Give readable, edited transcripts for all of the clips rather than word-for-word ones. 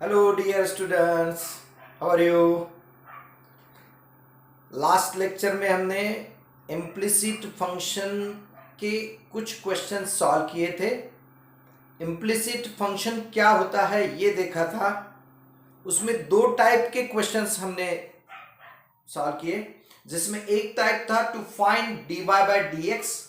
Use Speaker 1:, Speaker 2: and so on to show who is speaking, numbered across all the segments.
Speaker 1: Hello dear students, how are you? Last lecture में हमने implicit function के कुछ क्वेश्चन सॉल्व किए थे। इम्प्लिसिट फंक्शन क्या होता है ये देखा था। उसमें दो टाइप के क्वेश्चंस हमने सॉल्व किए, जिसमें एक टाइप था to find dy by dx।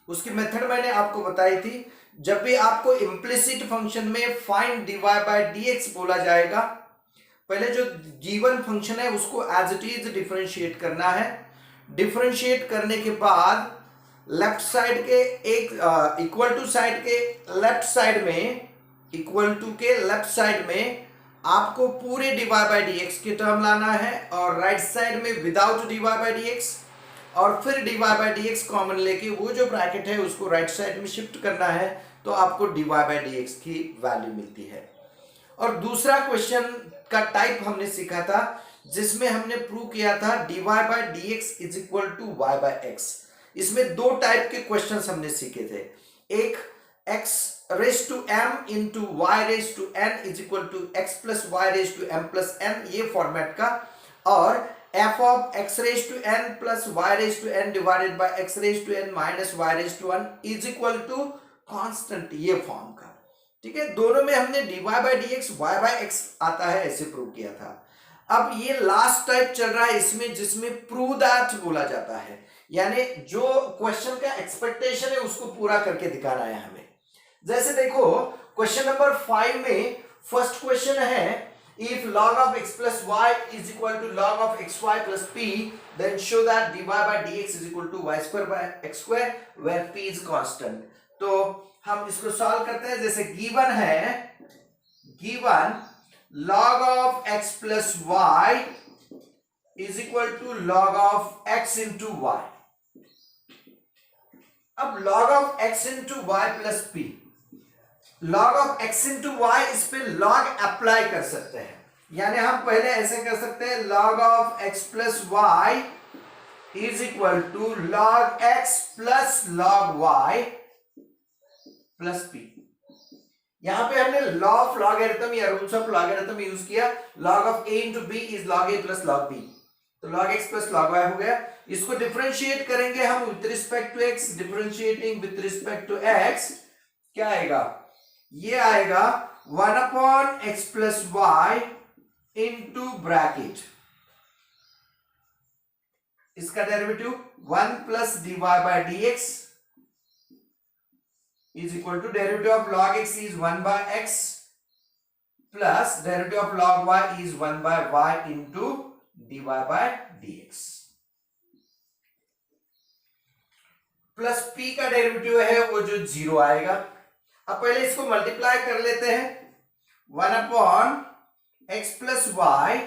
Speaker 1: उसकी मेथड मैंने आपको बताई थी। जब भी आपको इम्प्लिसिट फंक्शन में फाइंड dy बाय dx बोला जाएगा, पहले जो गिवन फंक्शन है उसको एज इट इज डिफरेंशिएट करना है। डिफरेंशिएट करने के बाद लेफ्ट साइड के एक इक्वल टू साइड के लेफ्ट साइड में इक्वल टू के लेफ्ट साइड में आपको पूरे dy बाय dx की टर्म लाना है, और राइट साइड में विदाउट dy बाय dx, और फिर dy बाय dx कॉमन लेके वो जो ब्रैकेट है उसको राइट साइड में शिफ्ट करना है, तो आपको dy बाय dx की वैल्यू मिलती है। और दूसरा क्वेश्चन का टाइप हमने सीखा था, जिसमें हमने प्रूव किया था dy by dx is equal to y by x। इसमें दो टाइप के क्वेश्चंस हमने सीखे थे। एक x raise to m into y raise to n is equal to x plus y raise to m plus n, ये format का, और f of x raise to n plus y raise to n divided by x raise to n minus y raise to n is equal to constant, ये form का। ठीक है, दोनों में हमने dy by dx y by x आता है ऐसे प्रूव किया था। अब ये लास्ट टाइप चल रहा है इसमें, जिसमें प्रूव दैट बोला जाता है, यानी जो क्वेश्चन का एक्सपेक्टेशन है उसको पूरा करके दिखाना है हमें। जैसे देखो क्वेश्चन नंबर 5 में फर्स्ट क्वेश्चन है, if log of x plus y is equal to log of xy plus p, then show that dy by dx is equal to y square by x square where p is constant। तो हम इसको solve करते हैं। जैसे given है, given log of x plus y is equal to log of x into y। अब log of x into y plus p, log of x into y, इस पे log अप्लाई कर सकते हैं। यानी हम पहले ऐसे कर सकते हैं, log of x plus y is equal to log x plus log y plus p। यहां पे हमने लॉ ऑफ लॉगरिथम या रूल्स ऑफ लॉगरिथम यूज किया। log of a into b is log a plus log b, तो log x plus log y हो गया। इसको differentiate करेंगे हम with respect to x, differentiating with respect to x क्या आएगा, ये आएगा 1 upon x plus y into bracket, इसका derivative 1 plus dy by dx is equal to derivative of log x is 1 by x plus derivative of log y is 1 by y into dy by dx plus p का derivative है वो जो 0 आएगा। अब पहले इसको multiply कर लेते हैं, 1 upon x plus y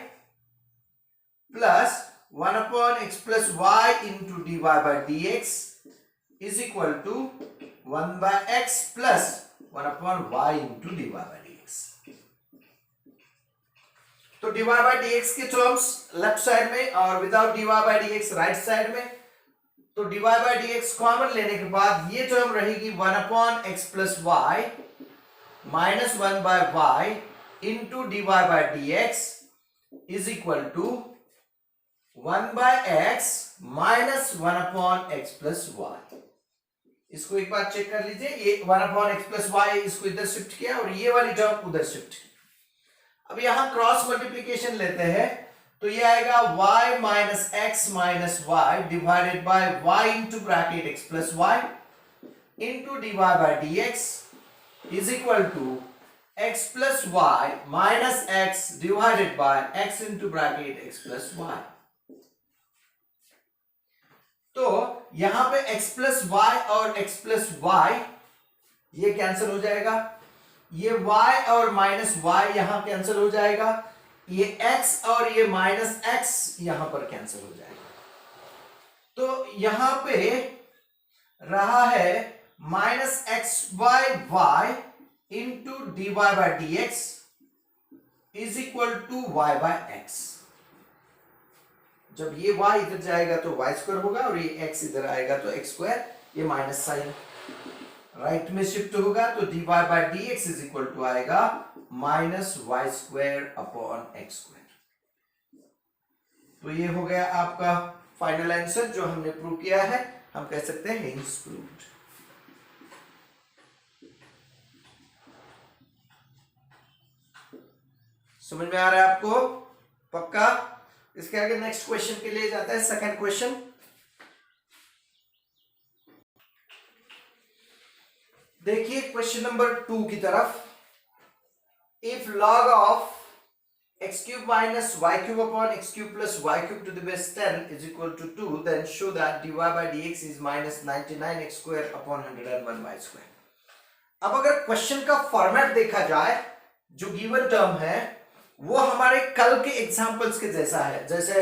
Speaker 1: plus 1 upon x plus y into dy by dx is equal to 1 by x plus 1 upon y into dy by dx। तो dy by dx के टर्म्स लेफ्ट साइड में और without dy by dx right side में, तो dy by dx common लेने के बाद ये टर्म रहेगी 1 upon x plus y minus 1 by y into dy by dx is equal to 1 by x minus 1 upon x plus y। इसको एक बार check कर लीजिए, ये 1 अपॉन x प्लस वाई इसको इधर शिफ्ट किया और ये वाली टर्म उधर शिफ्ट की। अब यहां क्रॉस मल्टीप्लिकेशन लेते हैं, तो ये आएगा y minus x minus y divided by y into bracket x plus y into dy by dx is equal to x plus y minus x divided by x into bracket x plus y. तो यहां पे x plus y और x plus y ये cancel हो जाएगा, ये y और minus Y यहां कैंसिल हो जाएगा, ये x और ये माइनस x यहां पर कैंसिल हो जाएगा। तो यहां पे रहा है minus x by y into d y by d x is equal to y by x. जब ये y इधर जाएगा तो y स्क्वायर होगा और ये x इधर आएगा तो x स्क्वायर, ये माइनस साइन राइट में शिफ्ट होगा, तो dy by dx is equal to आएगा minus Y square upon X square. तो ये हो गया आपका फाइनल आंसर जो हमने प्रूव किया है। हम कह सकते हैं हिंस प्रूव्ड। समझ में आ रहा है आपको? पक्का? इसके आगे नेक्स्ट क्वेश्चन के लिए जाता है। सेकंड क्वेश्चन, देखिए क्वेश्चन नंबर 2 की तरफ। If log of x cube minus y cube upon x cube plus y cube to the base 10 is equal to 2, then show that dy by dx is minus 99x square upon 101 y square। अब अगर question का format देखा जाए, जो given term है वो हमारे कल के एग्जांपल्स के जैसा है, जैसे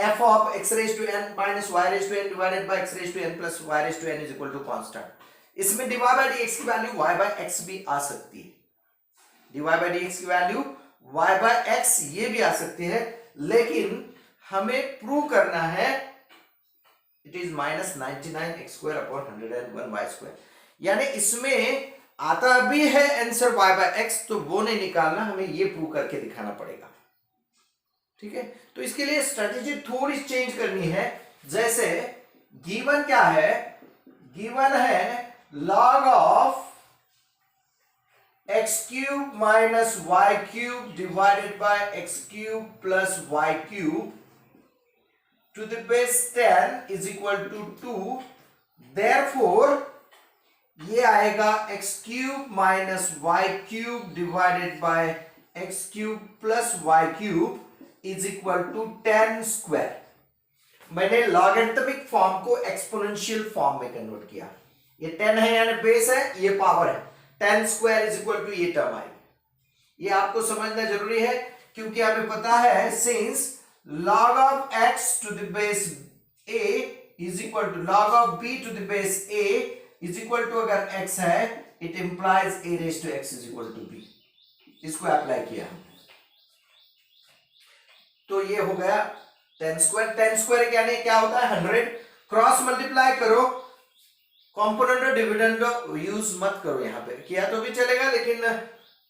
Speaker 1: f of x raised to n minus y raised to n divided by x raised to n plus y raised to n is equal to constant। इसमें dy by dx की वैल्यू y by x भी आ सकती है, dy by dx की value y by x ये भी आ सकती है, लेकिन हमें प्रूव करना है it is minus 99x square upon 101 y square. यानी इसमें आता भी है आंसर y by x, तो वो नहीं निकालना, हमें ये प्रूव करके दिखाना पड़ेगा। ठीक है, तो इसके लिए स्ट्रेटेजी थोड़ी चेंज करनी है। जैसे गिवन क्या है, गिवन है log of x cube minus y cube divided by x cube plus y cube to the base 10 is equal to 2। therefore ये आएगा x cube minus y cube divided by x cube plus y cube is equal to 10 square। मैंने logarithmic form को exponential form में convert किया। ये 10 है यानी base है, ये पावर है, 10 स्क्वायर इज इक्वल टू ये टर्म आएगी। ये आपको समझना जरूरी है, क्योंकि हमें पता है since log of x to the base a is equal to log of b to the base a is equal to, अगर x है it implies a raise to x is equal to b। इसको apply किया, तो ये हो गया 10 square. 10 square यानी क्या होता है 100। क्रॉस मल्टीप्लाई करो, कॉम्पोनेंट और डिविडेंड यूज मत करो, यहां पे किया तो भी चलेगा, लेकिन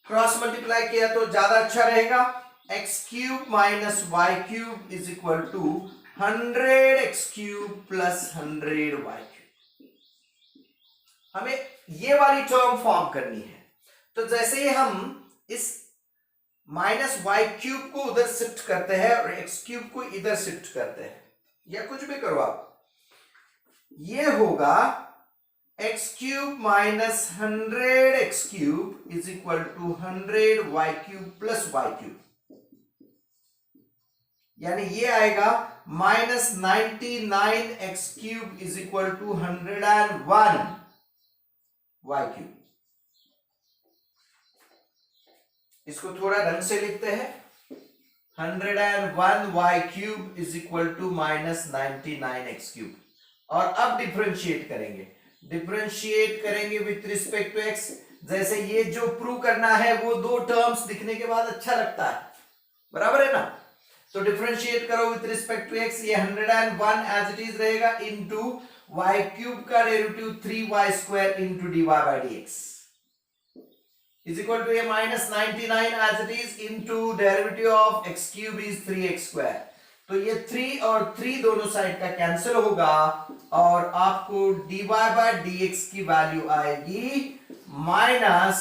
Speaker 1: क्रॉस मल्टीप्लाई किया तो ज्यादा अच्छा रहेगा। x cube minus y cube is equal to 100x cube plus 100y cube. हमें ये वाली टर्म फॉर्म करनी है, तो जैसे ही हम इस माइनस वाई क्यूब को उधर शिफ्ट करते हैं और x क्यूब को इधर शिफ्ट करते हैं, या कुछ भी करो आप, ये होगा x cube minus 100x cube is equal to 100y cube plus y cube. यानी ये आएगा minus 99x cube is equal to 101y cube. इसको थोड़ा ढंग से लिखते हैं, 101y cube is equal to minus 99x cube. और अब डिफरेंशिएट करेंगे, डिफरेंशिएट करेंगे विथ रिस्पेक्ट टू x। जैसे ये जो प्रूव करना है वो दो टर्म्स दिखने के बाद अच्छा लगता है, बराबर है ना? तो डिफरेंशिएट करो विथ रिस्पेक्ट टू x, ये 101 एज इट इज रहेगा इनटू y क्यूब का derivative 3y square into dy by dx is equal to ये minus 99 as it is into derivative of x cube is 3x square. तो ये 3 और 3 दोनों side का cancel होगा और आपको dy बाय dx की वैल्यू आएगी minus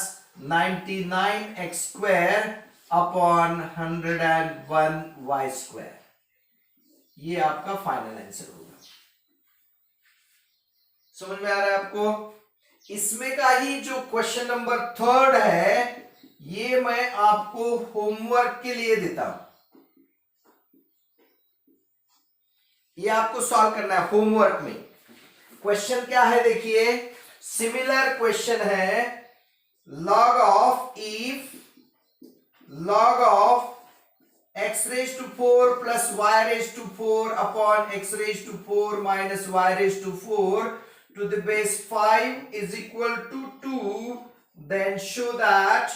Speaker 1: 99x square upon 101y square. ये आपका फाइनल आंसर होगा। समझ में आ रहा है आपको? इसमें का ही जो क्वेश्चन नंबर 3 है, ये मैं आपको होमवर्क के लिए देता हूं, ये आपको सॉल्व करना है होमवर्क में। क्वेश्चन क्या है देखिए, सिमिलर क्वेश्चन है, log of if log of x raised to 4 plus y raised to 4 upon x raised to 4 minus y raised to 4 to the base 5 is equal to 2, then show that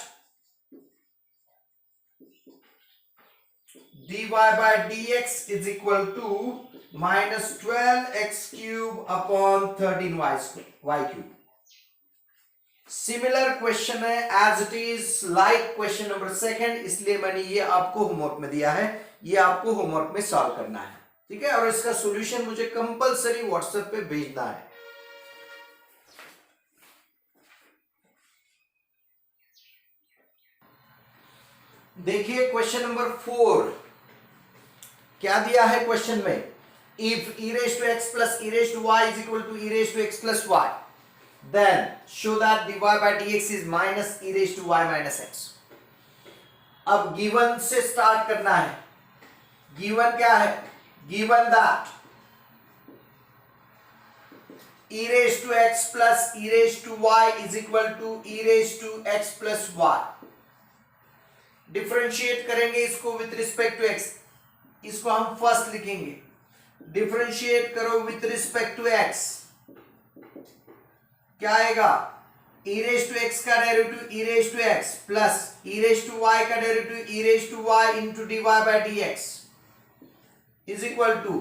Speaker 1: dy by dx is equal to minus 12x cube upon 13y cube। Similar question है, as it is like question number second, इसलिए मैंने ये आपको homework में दिया है, ये आपको होमवर्क में सॉल्व करना है, ठीक है। और इसका सॉल्यूशन मुझे कंपलसरी व्हाट्सएप पे भेजना है। देखिए क्वेश्चन नंबर 4 क्या दिया है क्वेश्चन में, if e raised to x plus e raised to y is equal to e raised to x plus y, then show that dy by dx is minus e raised to y minus x। अब given से start करना है। Given क्या है, given that e raised to x plus e raised to y is equal to e raised to x plus y। Differentiate करेंगे इसको with respect to x, इसको हम फर्स्ट लिखेंगे। डिफरेंशिएट करो विथ रिस्पेक्ट टू x, क्या आएगा, e raise to x का derivative e raise to x plus e raise to y का derivative e raise to y into dy by dx is equal to,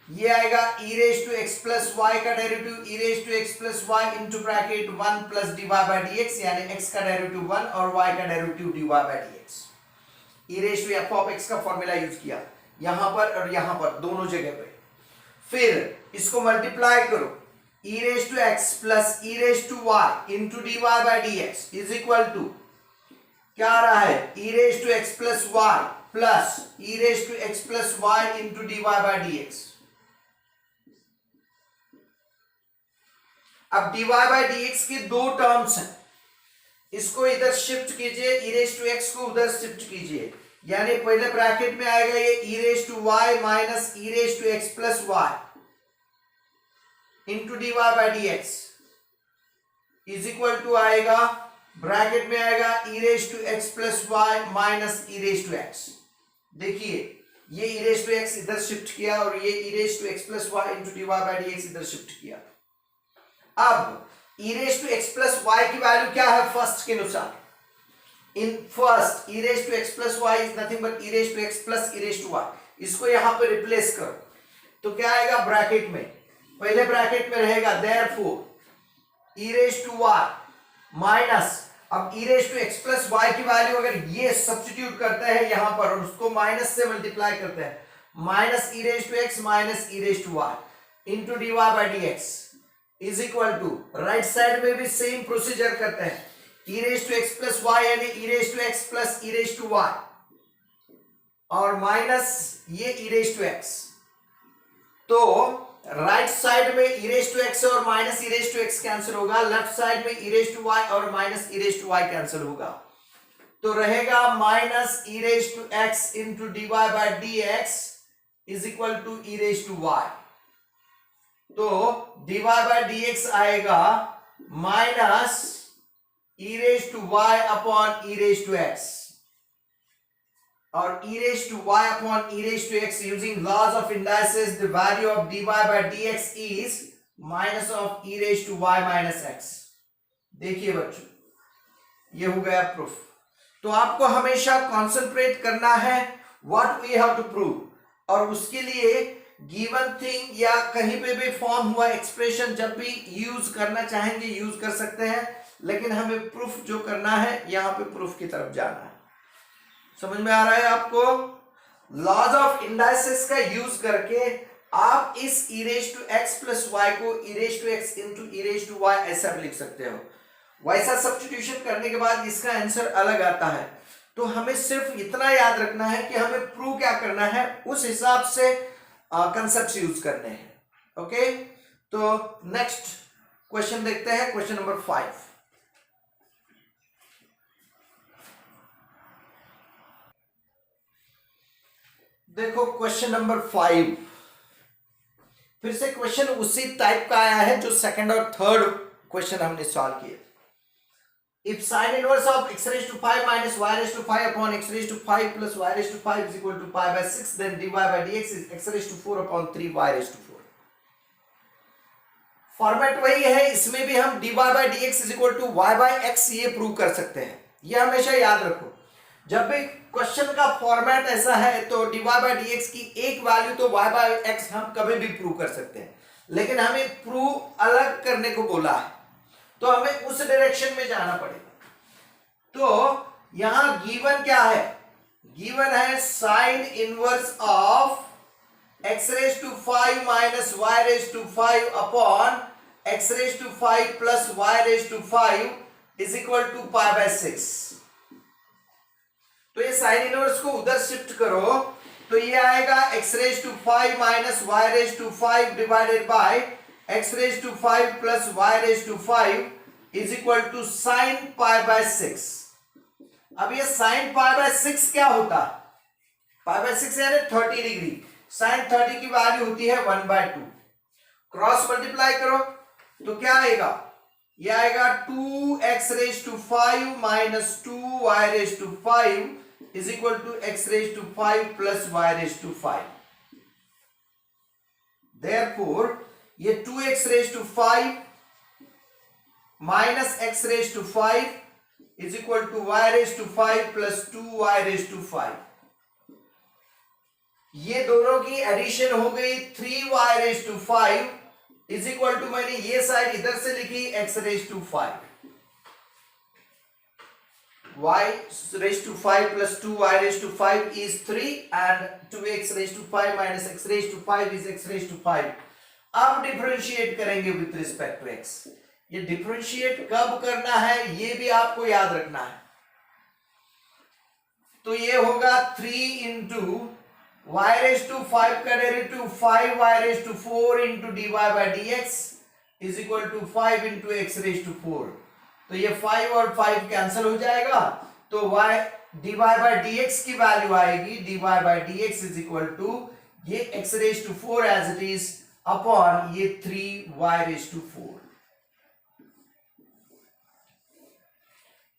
Speaker 1: ये आएगा e raise to x plus y का derivative e raise to x plus y into bracket 1 plus dy by dx, यानी x का derivative 1 और y का derivative dy by dx। e raise to f of x का formula use किया यहां पर और यहां पर दोनों जगह पे, फिर इसको मल्टीप्लाई करो, e raise to x plus e raise to y into dy by dx is equal to, क्या आ रहा है, e raise to x plus y plus e raise to x plus y into dy by dx। अब dy by dx के दो terms हैं, इसको इधर शिफ्ट कीजिए, e रेज टू x को उधर शिफ्ट कीजिए, यानी पहले ब्रैकेट में आएगा ये e raise to y minus e raise to x plus y into dy by dx is equal to आएगा, ब्रैकेट में आएगा e raise to x plus y minus e raise to x। देखिए ये e raise to x इधर shift किया और ये e raise to x plus y into dy by dx इधर शिफ्ट किया। अब e raise to x plus y की वैल्यू क्या है फर्स्ट के अनुसार, in first e raise to x plus y is nothing but e raise to x plus e raise to y, इसको यहां पे रिप्लेस करो तो क्या आएगा, ब्रैकेट में पहले ब्रैकेट में रहेगा therefore e raise to y minus, अब e raise to x plus y की वैल्यू अगर ये सब्स्टिट्यूट करते हैं यहां पर और उसको माइनस से मल्टीप्लाई करते हैं, minus e raise to x minus e raise to y into dy by dx is equal to, right side में भी सेम प्रोसीजर करते हैं, e raise to x plus y यानी e raise to x plus e raise to y और minus ये e raise to x, तो right side में e raise to x और minus e raise to x cancel होगा, left side में e raise to y और minus e raise to y cancel होगा, तो रहेगा minus e raise to x into dy by dx is equal to e raise to y। तो dy by dx आएगा minus e raise to y upon e raise to x, और e raise to y upon e raise to x using laws of indices the value of dy by dx is minus of e raise to y minus x। देखिए बच्चों ये हो गया proof. तो आपको हमेशा concentrate करना है what we have to prove, और उसके लिए गिवन थिंग या कहीं पे भी फॉर्म हुआ एक्सप्रेशन जब भी यूज करना चाहेंगे यूज कर सकते हैं, लेकिन हमें प्रूफ जो करना है यहां पे प्रूफ की तरफ जाना है। समझ में आ रहा है आपको, लॉज ऑफ इंडाइसेस का यूज करके आप इस e raise to x plus y को e raise to x into e raise to y ऐसा भी लिख सकते हो। वैसा सब्स्टिट्यूशन करने के बाद इसका आंसर अलग आता है, तो हमें सिर्फ इतना याद रखना है कि हमें प्रूव क्या करना है, उस हिसाब से कंसेप्ट यूज करने हैं। ओके, तो नेक्स्ट क्वेश्चन देखते हैं, क्वेश्चन नंबर 5। देखो क्वेश्चन नंबर 5 फिर से क्वेश्चन उसी टाइप का आया है जो सेकंड और थर्ड क्वेश्चन हमने सॉल्व किए। If sin inverse of x raised to 5 minus y raised to 5 upon x raised to 5 plus y raised to 5 is equal to pi by 6, then dy by dx is x raised to 4 upon 3 y raised to 4। Format वही है, इसमें भी हम dy by dx is equal to y by x ये prove कर सकते हैं। ये हमेशा याद रखो, जब भी क्वेश्चन का फॉर्मेट ऐसा है तो dy by dx की एक वैल्यू तो y by x हम कभी भी प्रूव कर सकते हैं, लेकिन हमें प्रूव अलग करने को बोला है। तो हमें उस डायरेक्शन में जाना पड़ेगा। तो यहां गिवन क्या है, गिवन है sine inverse of x raise to 5 minus y raise to 5 upon x raise to 5 plus y raise to 5 is equal to pi by 6। तो ये साइन इनवर्स को उधर शिफ्ट करो तो ये आएगा x raise to 5 minus y raise to 5 divided by x raise to 5 plus y raise to 5 is equal to sine pi by 6। अब ये साइन पाई बाय 6 क्या होता है, पाई बाय 6 यानी 30 डिग्री, साइन 30 की वैल्यू होती है 1/2। क्रॉस मल्टीप्लाई करो तो क्या आएगा, ये आएगा 2x raise to 5 minus 2y raise to 5 is equal to x raise to 5 plus y raise to 5। Therefore ये 2x raise to 5 minus x raise to 5 is equal to y raise to 5 plus 2y raise to 5। ये दोनों की addition हो गई 3y raise to 5 is equal to, मैंने ये side इधर से लिखी x raise to 5, y raise to 5 plus 2y raise to 5 is 3 and 2x raise to 5 minus x raise to 5 is x raise to 5। अब differentiate करेंगे with respect to x। ये differentiate कब करना है ये भी आपको याद रखना है। तो ये होगा 3 इंटू y रेज टू 5 का derivative 5y raise to 4 into dy by dx is equal to 5 into x raise to 4। तो ये 5 और 5 कैंसिल हो जाएगा तो y dy बाय dx की वैल्यू आएगी dy by dx is equal to ये x raise to 4 as it is upon ये 3y रेज टू 4।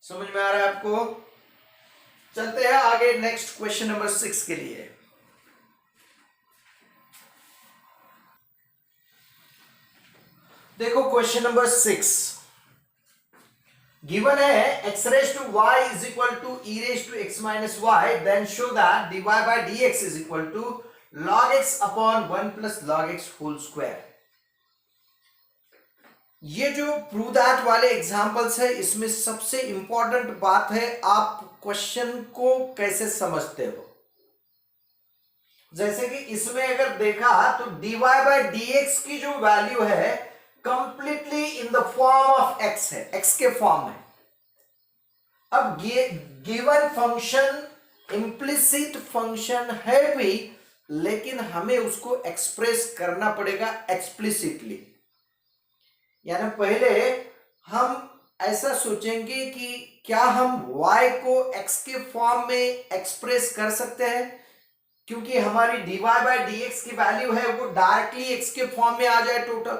Speaker 1: समझ में आ रहा है आपको? चलते हैं आगे नेक्स्ट क्वेश्चन नंबर 6 के लिए। देखो क्वेश्चन नंबर 6 गिवन है x raise to y is equal to e raise to x minus y, then show that dy by dx is equal to log x upon 1 plus log x whole square. ये जो prove that वाले examples है इसमें सबसे important बात है आप question को कैसे समझते हो। जैसे कि इसमें अगर देखा तो dy बाय dx की जो वैल्यू है completely in the form of x है, x के फॉर्म है। अब गिवन फंक्शन इंप्लिसिट फंक्शन है भी, लेकिन हमें उसको एक्सप्रेस करना पड़ेगा एक्सप्लिसिटली। यानी पहले हम ऐसा सोचेंगे कि क्या हम y को x के फॉर्म में एक्सप्रेस कर सकते हैं, क्योंकि हमारी dy बाय dx की वैल्यू है वो डायरेक्टली x के फॉर्म में आ जाए टोटल।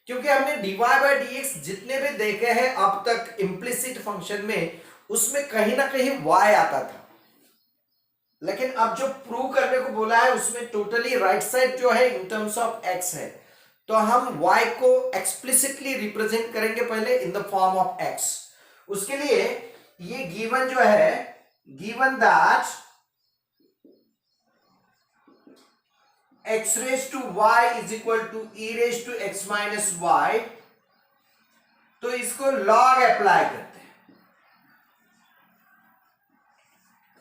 Speaker 1: क्योंकि हमने dy बाय dx जितने भी देखे हैं अब तक इम्प्लिसिट फंक्शन में, उसमें कहीं ना कहीं y आता था, लेकिन अब जो प्रूव करने को बोला है उसमें टोटली राइट साइड जो है इन टर्म्स ऑफ x है। तो हम y को एक्सप्लिसिटली रिप्रेजेंट करेंगे पहले in the form of x। उसके लिए ये गिवन जो है, given that x raise to y is equal to e raise to x minus y, तो इसको log अप्लाई करते हैं,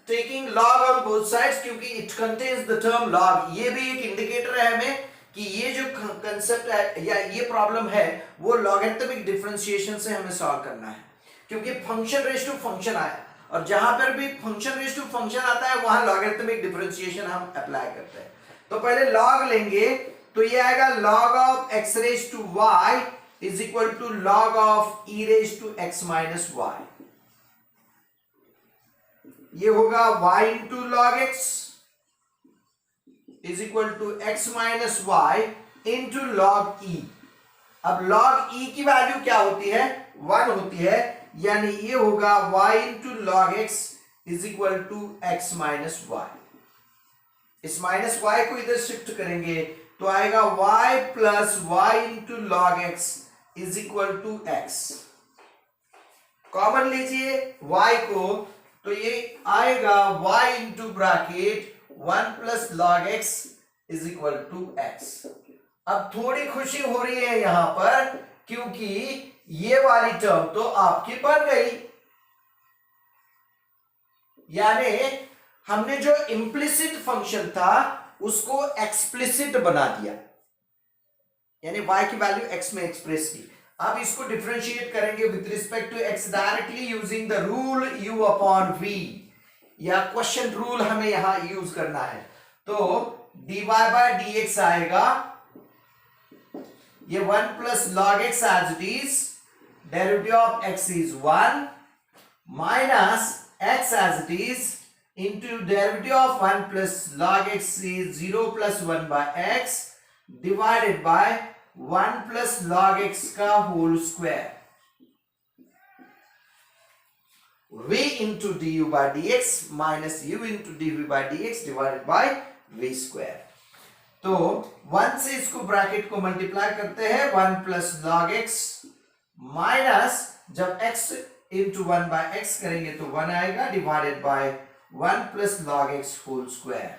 Speaker 1: taking log on both sides, क्योंकि it contains the term log। ये भी एक इंडिकेटर है हमें कि ये जो कंसेप्ट है या ये प्रॉब्लम है वो लॉगरिथमिक डिफरेंशिएशन से हमें सॉल्व करना है, क्योंकि फंक्शन रेज टू फंक्शन आया और जहां पर भी फंक्शन रेज टू फंक्शन आता है वहां लॉगरिथमिक डिफरेंशिएशन हम अप्लाई करते हैं। तो पहले log लेंगे तो ये आएगा log of x raise to y is equal to log of e raise to x minus y। ये होगा y into log x is equal to x minus y into log e। अब log e की value क्या होती है, 1 होती है, यानी ये होगा y into log x is equal to x minus y. इस माइनस वाई को इधर शिफ्ट करेंगे तो आएगा y plus y into log x is equal to x। Common लीजिए y को, तो ये आएगा y into bracket 1 plus log x is equal to x। अब थोड़ी खुशी हो रही है यहां पर, क्योंकि ये वाली टर्म तो आपकी बन गई, यानी हमने जो इम्प्लिसिट फंक्शन था उसको एक्सप्लिसिट बना दिया, यानी y की वैल्यू x में एक्सप्रेस की। अब इसको डिफरेंशिएट करेंगे with respect to x directly using the rule u upon v, या क्वेश्चन रूल हमें यहां यूज करना है। तो dy बाय dx आएगा ये 1 plus log x as it is, derivative of x is 1 minus x as it is into derivative of 1 plus log x is 0 plus 1 by x divided by 1 plus log x का whole square, v into du by dx minus u into dv by dx divided by v square। तो 1 से इसको bracket को multiply करते हैं, 1 plus log x minus जब x into 1 by x करेंगे तो 1 आएगा, divided by 1 plus log x whole square।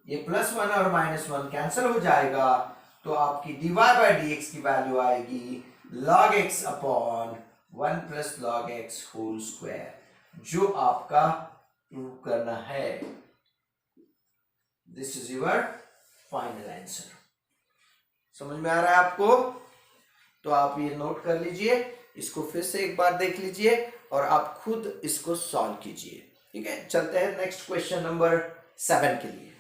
Speaker 1: ये प्लस 1 और माइनस 1 कैंसिल हो जाएगा, तो आपकी dy by dx की वैल्यू आएगी log x upon 1 plus log x whole square, जो आपका प्रूव करना है। This is your final answer. समझ में आ रहा है आपको? तो आप ये नोट कर लीजिए, इसको फिर से एक बार देख लीजिए और आप खुद इसको सॉल्व कीजिए। ठीक है, चलते हैं नेक्स्ट क्वेश्चन नंबर 7 के लिए।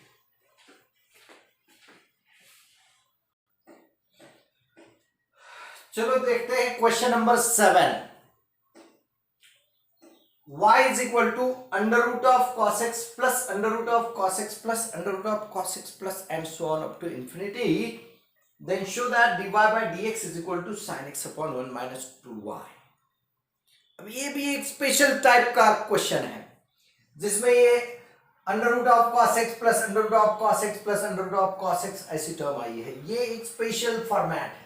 Speaker 1: चलो देखते हैं question number 7। y is equal to under root of cos x plus under root of cos x plus under root of cos x plus and so on up to infinity, then show that dy by dx is equal to sin x upon 1 minus 2y। अब ये भी एक special type का question है जिसमें ये under root of cos x plus under root of cos x plus under root of cos x ऐसी term आई है। ये एक स्पेशल फॉर्मेट है।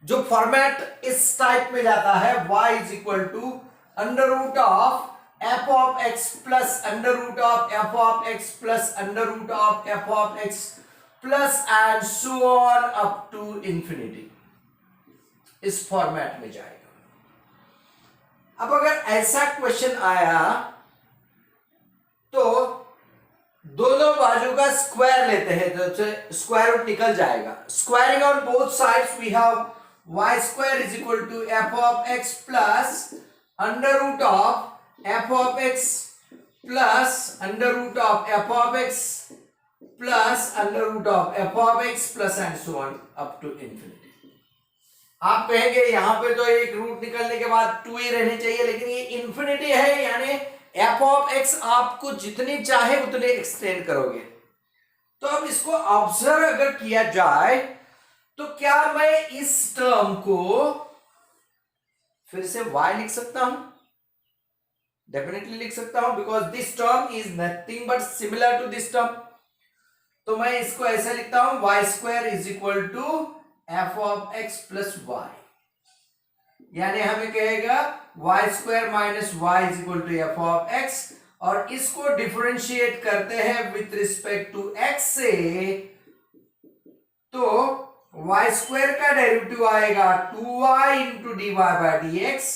Speaker 1: जो फॉर्मेट इस टाइप में जाता है, y is equal to under root of f of x plus under root of f of x plus under root of f of x plus and so on up to infinity, इस format में जाएगा। अब अगर ऐसा question आया तो दोनों बाजू का स्क्वायर लेते हैं, तो स्क्वायर रूट निकल जाएगा। Squaring on both sides we have y square is equal to f of x plus under root of f of x plus under root of f of x plus under root of f of x plus and so on up to infinity। आप कहेंगे यहां पे तो एक root निकलने के बाद 2 ही रहने चाहिए, लेकिन ये इंफिनिटी है, यानी f of x आपको जितनी चाहे उतने एक्सटेंड करोगे। तो अब इसको ऑब्जर्व अगर किया जाए तो क्या मैं इस टर्म को फिर से y लिख सकता हूं? डेफिनेटली लिख सकता हूं, because this term is nothing but similar to this term. तो मैं इसको ऐसे लिखता हूं, y square is equal to f of x plus y, यानी हमें कहेगा y square minus y is equal to f of x, और इसको डिफरेंशिएट करते हैं विथ रिस्पेक्ट टू x से, तो y स्क्वायर का डेरिवेटिव आएगा 2y into d y by d x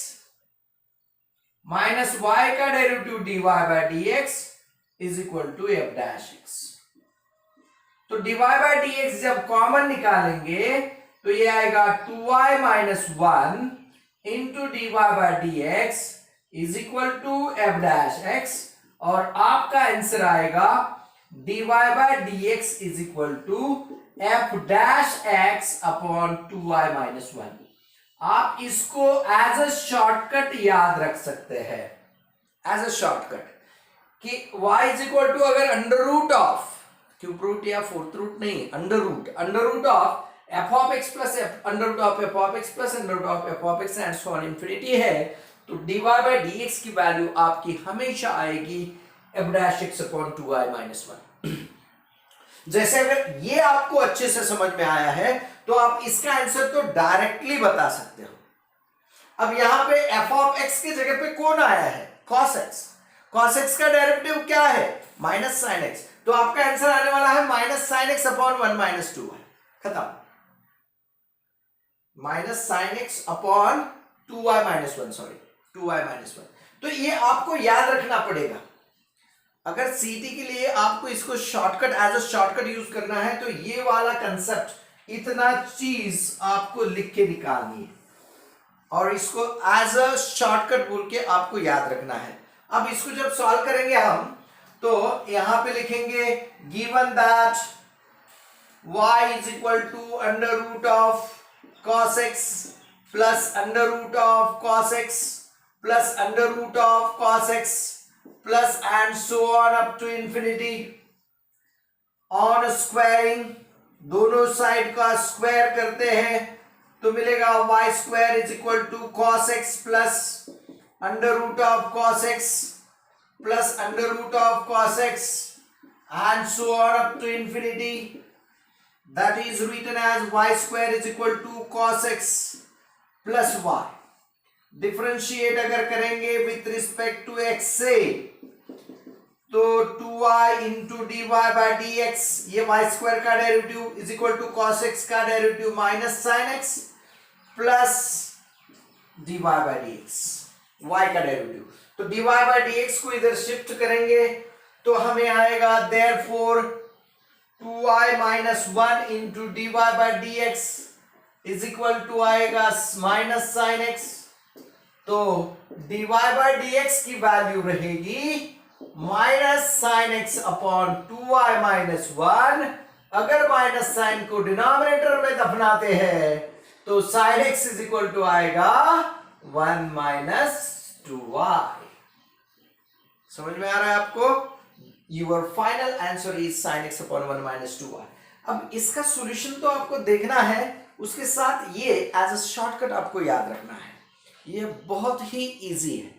Speaker 1: minus y का derivative dy by d x is equal to f dash x। तो dy बाई डी एक्स जब common निकालेंगे तो ये आएगा 2y minus 1 into dy by d x is equal to f dash x, और आपका answer आएगा dy by d x is equal to f dash x upon 2y minus 1। आप इसको एज अ शॉर्टकट याद रख सकते हैं, एज अ शॉर्टकट कि y इज इक्वल टू अगर under root of cube root या फोर्थ रूट नहीं, under root of f of x plus under root of f of x plus under root of f of x and so on infinity है, तो dy by dx की value आपकी हमेशा आएगी f dash x upon 2y minus 1। जैसे अगर ये आपको अच्छे से समझ में आया है तो आप इसका आंसर तो डायरेक्टली बता सकते हो। अब यहां पे f ऑफ x की जगह पे कौन आया है? cos x। cos x का डेरिवेटिव क्या है? Minus sine x। तो आपका आंसर आने वाला है minus sine x upon 1 minus 2 है। खत्म, minus sine x upon 2y minus 1, sorry 2y minus 1। तो ये आपको याद रखना पड़ेगा। अगर सीटी के लिए आपको इसको shortcut as a shortcut use करना है तो ये वाला कंसेप्ट, इतना चीज आपको लिख के निकालनी है और इसको एज अ शॉर्टकट बोल के आपको याद रखना है। अब इसको जब सॉल्व करेंगे हम तो यहां पे लिखेंगे given that y is equal to under root of cos x plus under root of cos x plus under root of cos x plus and so on up to infinity on squaring, दोनों side का square करते हैं तो मिलेगा y square is equal to cos x plus under root of cos x plus under root of cos x and so on up to infinity, that is written as y square is equal to cos x plus y। Differentiate अगर करेंगे with respect to x से तो 2y into d y by d x, ये y square का derivative is equal to cos x का derivative minus sine x plus d y by d x, y का derivative. तो dy by d x को इधर shift करेंगे तो हमें आएगा therefore 2y minus 1 into d y by d x is equal to आएगा माइनस साइन एक्स। तो dy बाई डी एक्स की वैल्यू रहेगी minus sine x upon 2y minus 1। अगर माइनस साइन को डिनोमिनेटर में दफनाते हैं तो sine x is equal to आएगा 1 माइनस 2y। समझ में आ रहा है आपको? Your final answer is sin x upon 1 minus 2y। अब इसका सॉल्यूशन तो आपको देखना है, उसके साथ ये एज अ शॉर्टकट आपको याद रखना है। ये बहुत ही इजी है।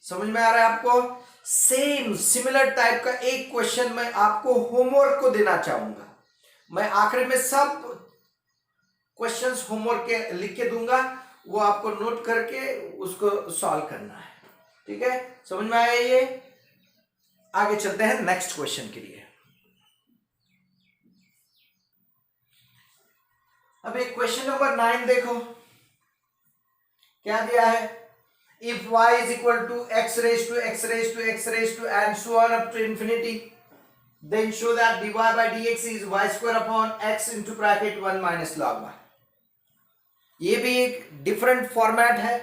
Speaker 1: समझ में आ रहा है आपको? सेम सिमिलर टाइप का एक क्वेश्चन मैं आपको होमवर्क को देना चाहूंगा। मैं आखिर में सब क्वेश्चंस होमवर्क के लिख के दूंगा, वो आपको नोट करके उसको सॉल्व करना है। ठीक है, समझ में आया? ये आगे चलते हैं नेक्स्ट क्वेश्चन के लिए। अब एक क्वेश्चन नंबर 9 देखो क्या दिया है। If y is equal to x raised to x raised to x raised to and so on up to infinity, then show that dy by dx is y square upon x into bracket 1 minus log y। ये भी एक different format है।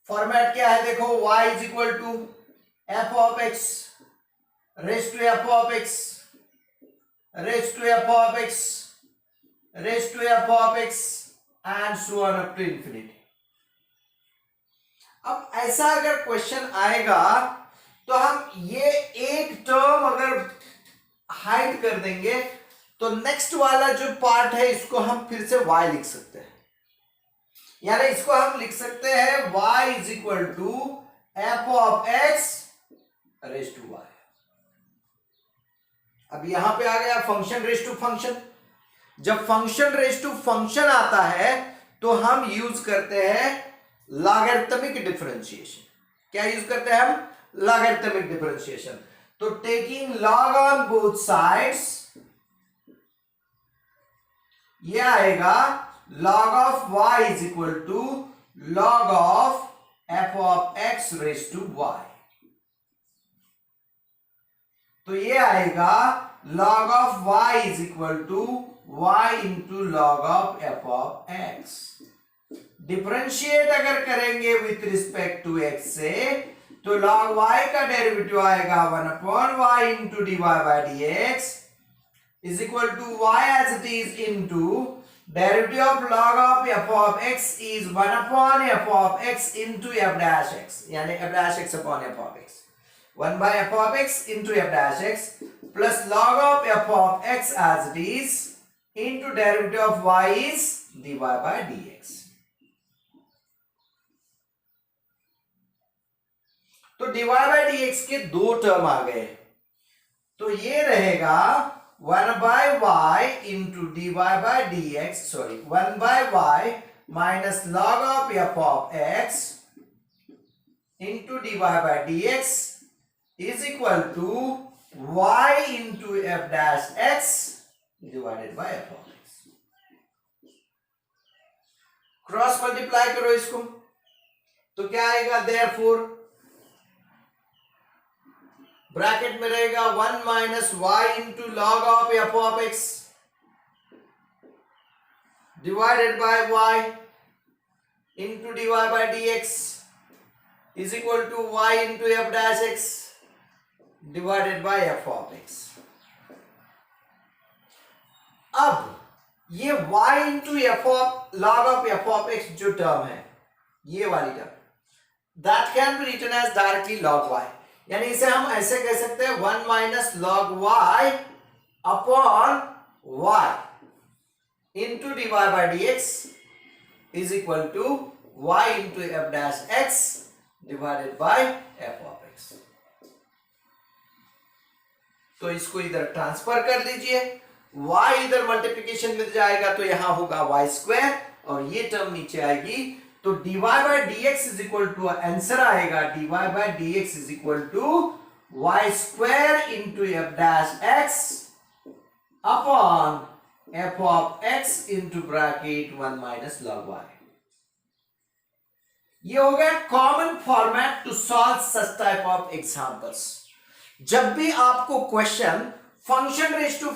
Speaker 1: Format क्या है देखो, y is equal to f of x raised to f of x raised to f of x raised to f of x and so on up to infinity। अब ऐसा अगर question आएगा तो हम ये एक टर्म अगर हाइड कर देंगे तो नेक्स्ट वाला जो पार्ट है इसको हम फिर से y लिख सकते हैं। यानी इसको हम लिख सकते हैं y is equal to f of x raise to y। अब यहां पे आ गया फंक्शन रेज टू फंक्शन। जब फंक्शन रेज टू फंक्शन आता है तो हम यूज करते हैं लॉगरिथमिक डिफरेंशिएशन। क्या यूज करते हैं हम? Logarithmic differentiation. तो taking log on both sides, ये आएगा log of y is equal to log of f of x raised to y। तो ये आएगा log of y is equal to y into log of f of x। Differentiate अगर करेंगे with respect to x से तो log y का derivative आएगा 1 upon y into dy by dx is equal to y as it is into derivative of log of f of x is 1 upon f of x into f dash x, यानी f dash x upon f of x, 1 by f of x into f dash x plus log of f of x as it is into derivative of y is dy by dx। तो dy by dx के दो term आ गए, तो ये रहेगा 1 by y into dy by dx, sorry 1 by y minus log of f of x into dy by dx is equal to y into f dash x divided by f of x. Cross multiply करो इसको तो क्या आएगा, therefore bracket में रहेगा 1 minus y into log of f of x divided by y into dy by dx is equal to y into f dash x divided by f of x. अब ये y into f of log of f of x जो term है, ये वाली term, that can be written as directly log y, यानी इसे हम ऐसे कह सकते हैं 1 minus log y upon y into dy by dx is equal to y into f dash x divided by f of x. तो इसको इधर ट्रांसफर कर लीजिए, y इधर मल्टीप्लिकेशन में जाएगा तो यहां होगा y स्क्वायर और ये टर्म नीचे आएगी, तो dy by dx is equal to answer आएगा dy by dx is equal to y square into f dash x upon f of x into bracket 1 minus log y। ये हो गया common format to solve such type of examples. जब भी आपको question function raise to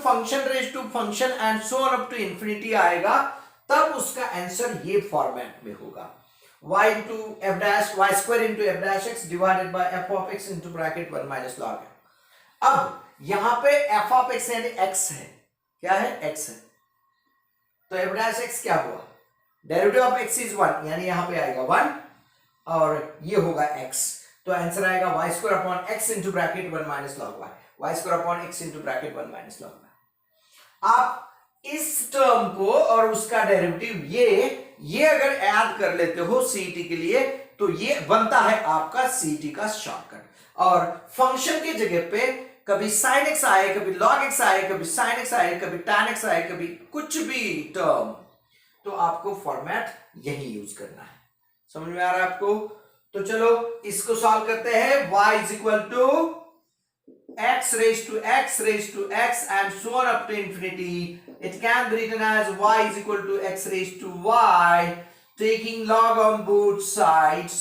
Speaker 1: function and so on up to infinity आएगा, तब उसका answer ये फॉर्मेट में होगा, y into f dash y square into f dash x divided by f of x into bracket 1 minus log है। अब यहां पे एफ ऑफ एक्स यानी x है, क्या है, x है, तो एफ डैश एक्स क्या हुआ, डेरिवेटिव ऑफ x इज 1, यानी यहां पे आएगा 1 और ये होगा x, तो आंसर आएगा y square upon x into bracket 1 minus log y square upon x into bracket 1 minus log y। आप इस टर्म को और उसका डेरिवेटिव ये अगर ऐड कर लेते हो सीईटी के लिए, तो ये बनता है आपका सीईटी का शॉर्टकट। और फंक्शन की जगह पे कभी sin x आए, कभी log x आए, कभी sin x आए, कभी tan x आए, कभी कुछ भी टर्म, तो आपको फॉर्मेट यही यूज करना है। समझ में आ रहा है आपको? तो चलो इसको सॉल्व करते हैं। y is equal to x raised to x and so on up to infinity. It can be written as y is equal to x raised to y, taking log on both sides.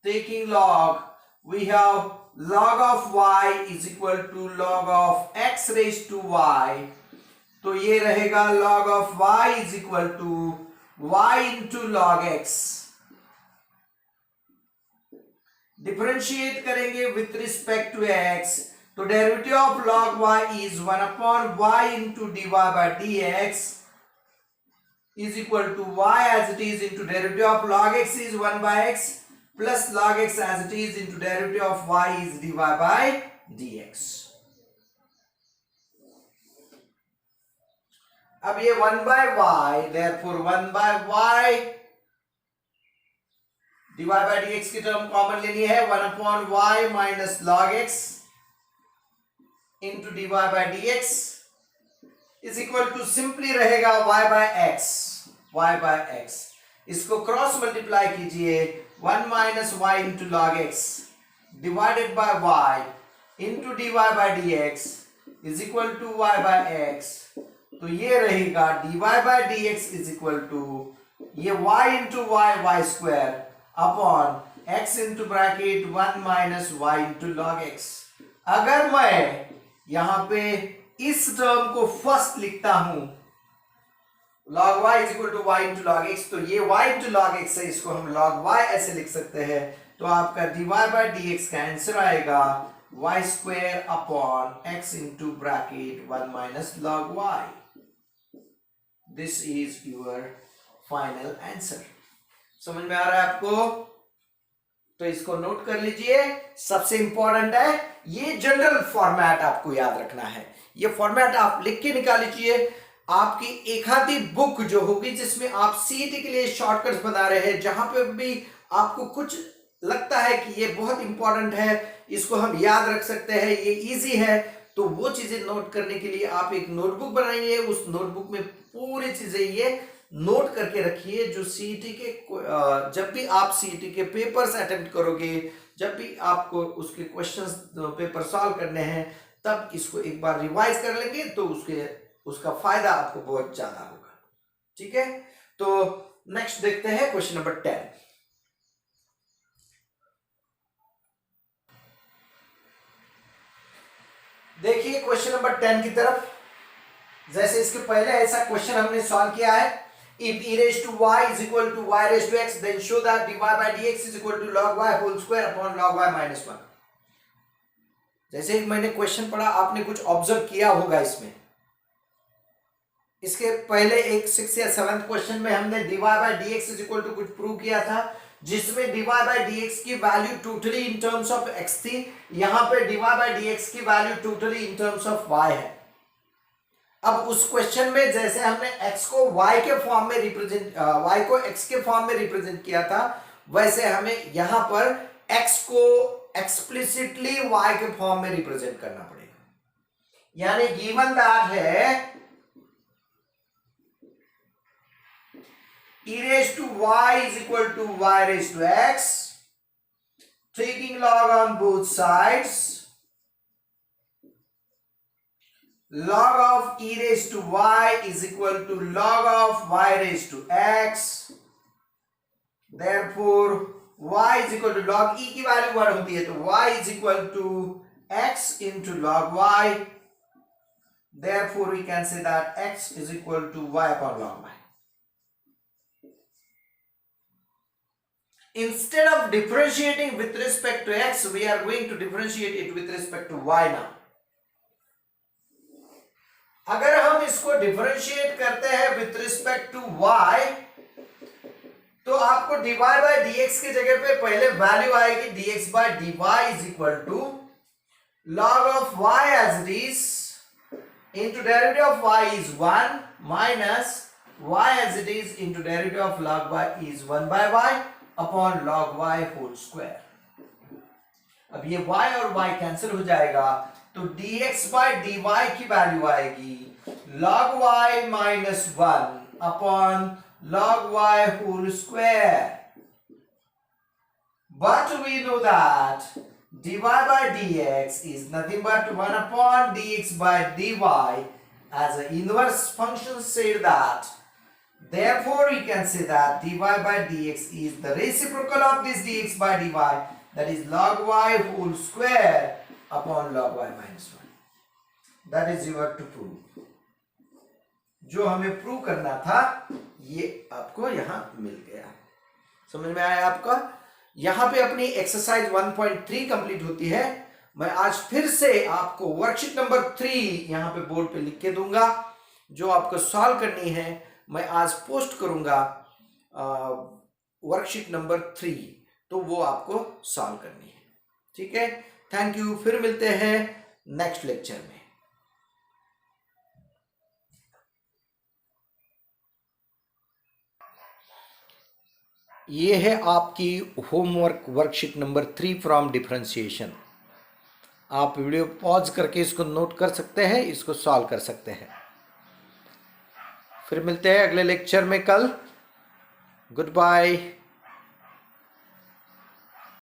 Speaker 1: Taking log, we have log of y is equal to log of x raised to y. तो ये रहेगा log of y is equal to y into log x. Differentiate करेंगे with respect to x, तो derivative of log y is 1 upon y into dy by dx is equal to y as it is into derivative of log x is 1 by x plus log x as it is into derivative of y is dy by dx. अब ये 1 by y, therefore 1 by y dy by dx की term common लेनी है, 1 upon y minus log x into dy by dx is equal to simply रहेगा y by x। इसको cross multiply कीजिए, 1 minus y into log x divided by y into dy by dx is equal to y by x। तो ये रहेगा dy by dx is equal to ये y into y square upon x into bracket 1 minus y into log x। अगर मैं यहां पे इस term को फर्स्ट लिखता हूं log y is equal to y into log x, तो ये y into log x है, इसको हम log y ऐसे लिख सकते हैं, तो आपका dy by dx का आंसर आएगा y square upon x into bracket 1 minus log y। This is your final answer. समझ में आ रहा है आपको? तो इसको नोट कर लीजिए, सबसे इंपॉर्टेंट है ये जनरल फॉर्मेट आपको याद रखना है। ये फॉर्मेट आप लिख के निकाल लीजिए। आपकी एक आधी बुक जो होगी जिसमें आप सीईटी के लिए शॉर्टकट्स बना रहे हैं, जहां पे भी आपको कुछ लगता है कि ये बहुत इंपॉर्टेंट है, इसको हम याद रख सकते हैं, ये इजी है, तो वो चीजें नोट करने के लिए आप एक नोटबुक बनाइए। उस नोटबुक में पूरी चीजें ये नोट करके रखिए, जो सीईटी के जब भी आप सीईटी के पेपर्स अटेम्प्ट करोगे, जब भी आपको उसके क्वेश्चंस पेपर सॉल्व करने हैं, तब इसको एक बार रिवाइज कर लेंगे तो उसके उसका फायदा आपको बहुत ज्यादा होगा। ठीक है, तो नेक्स्ट देखते हैं क्वेश्चन नंबर 10। देखिए क्वेश्चन नंबर 10 की तरफ। जैसे इसके पहले ऐसा क्वेश्चन हमने सॉल्व किया है, if e raised to y is equal to y raised to x, then show that dy by dx is equal to log y whole square upon log y minus 1। जैसे ही मैंने question पढ़ा आपने कुछ observe किया होगा इसमें। इसके पहले एक 6 या 7 क्वेश्चन में हमने dy by dx is equal to कुछ प्रूव किया था, जिसमें dy by dx की value totally in terms of x थी। यहां पे dy by dx की value totally in terms of y है। अब उस क्वेश्चन में जैसे हमने x को y के फॉर्म में रिप्रेजेंट y को x के फॉर्म में रिप्रेजेंट किया था, वैसे हमें यहां पर x को एक्सप्लिसिटली y के फॉर्म में रिप्रेजेंट करना पड़ेगा। यानी गिवन दैट है e raised to y is equal to y raised to x, taking log on both sides, log of e raised to y is equal to log of y raised to x, therefore y is equal to log e की value 1 होती है, तो y is equal to x into log y, therefore we can say that x is equal to y upon log y. Instead of differentiating with respect to x, we are going to differentiate it with respect to y now. अगर हम इसको differentiate करते हैं with respect to y, तो आपको dy by dx की जगह पे पहले वैल्यू आएगी dx by dy is equal to log of y as it is into derivative of y is 1 minus y as it is into derivative of log y is 1 by y upon log y whole square। अब ये y और y cancel हो जाएगा, तो dx by dy की value आएगी log y minus 1 upon log y whole square। But we know that dy by dx is nothing but 1 upon dx by dy, as an inverse function said that, therefore we can say that dy by dx is the reciprocal of this dx by dy, that is log y whole square upon log y minus 1। that is your to prove। जो हमें prove करना था ये आपको यहां मिल गया। समझ में आया आपका? यहां पे अपनी एक्सरसाइज 1.3 कंप्लीट होती है। मैं आज फिर से आपको वर्कशीट नंबर 3 यहां पे बोर्ड पे लिख के दूंगा, जो आपको सॉल्व करनी है। मैं आज पोस्ट करूंगा वर्कशीट नंबर 3, तो वो आपको सॉल्व करनी है। ठीक है, थैंक यू। फिर मिलते हैं नेक्स्ट लेक्चर में। ये है आपकी homework worksheet number 3 from differentiation. आप वीडियो पॉज करके इसको नोट कर सकते हैं, इसको सॉल्व कर सकते हैं। फिर मिलते हैं अगले लेक्चर में कल। Good bye.